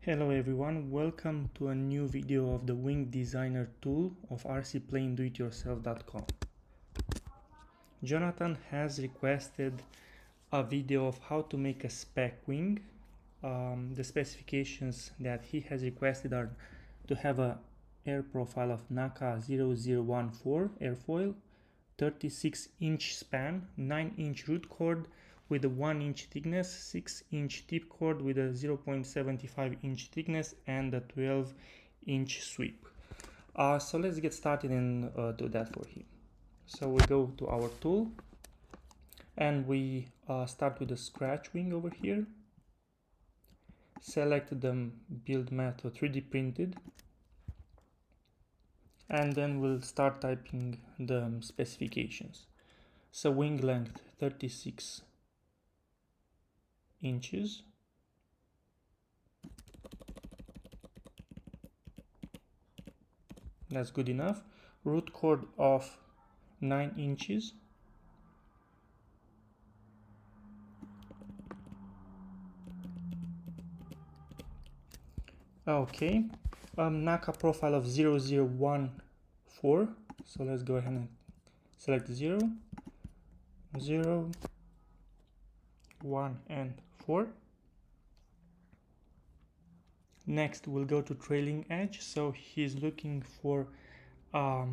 Hello everyone, welcome to a new video of the Wing Designer tool of rcplanedoityourself.com. Jonathan has requested a video of how to make a spec wing. The specifications that he has requested are to have a air profile of NACA 0014 airfoil, 36-inch span, 9-inch root cord with a 1-inch thickness, 6-inch tip cord with a 0.75-inch thickness, and a 12-inch sweep. So let's get started and do that for him. So we go to our tool and we start with the scratch wing over here. Select the build method 3D printed, and then we'll start typing the specifications. So wing length 36 inches, that's good enough. Root cord of 9 inches, okay. NACA profile of 0014, so let's go ahead and select 0, 0, 1 and 4. Next we'll go to trailing edge, so he's looking for the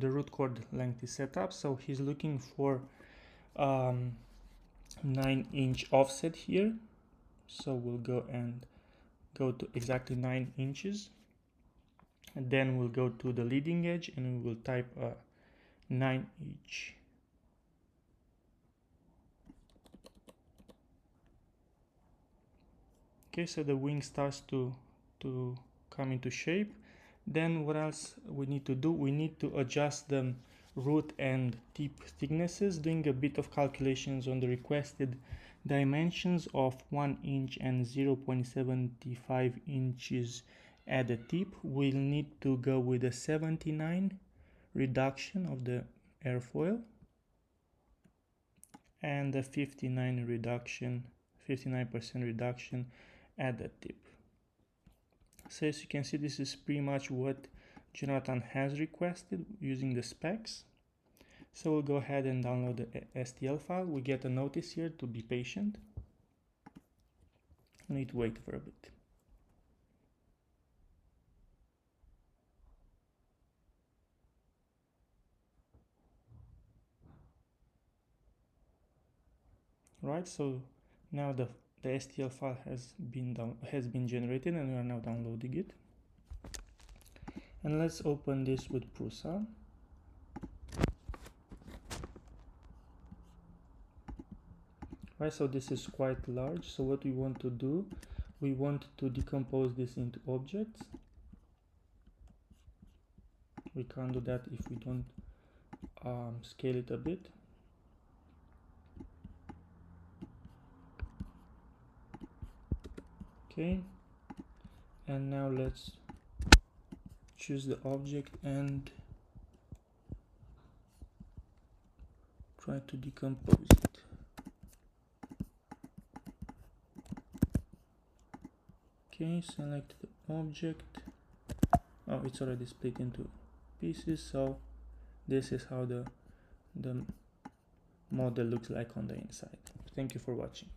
root cord length is set up, so he's looking for 9-inch offset here, so we'll go to exactly 9 inches, and then we'll go to the leading edge and we will type 9-inch. Okay, so the wing starts to come into shape. Then what else we need to do? We need to adjust the root and tip thicknesses, doing a bit of calculations on the requested dimensions of 1 inch and 0.75 inches at the tip. We'll need to go with a 79 reduction of the airfoil and a 59% reduction at the tip. So as you can see, this is pretty much what Jonathan has requested using the specs. So we'll go ahead and download the STL file. We get a notice here to be patient. We need to wait for a bit. Right, so now the STL file has been generated and we are now downloading it. And let's open this with Prusa. Right, so this is quite large. So what we want to do, we want to decompose this into objects. We can't do that if we don't scale it a bit. Okay, and now let's choose the object and try to decompose it. Okay, select the object. Oh, it's already split into pieces, so this is how the model looks like on the inside. Thank you for watching.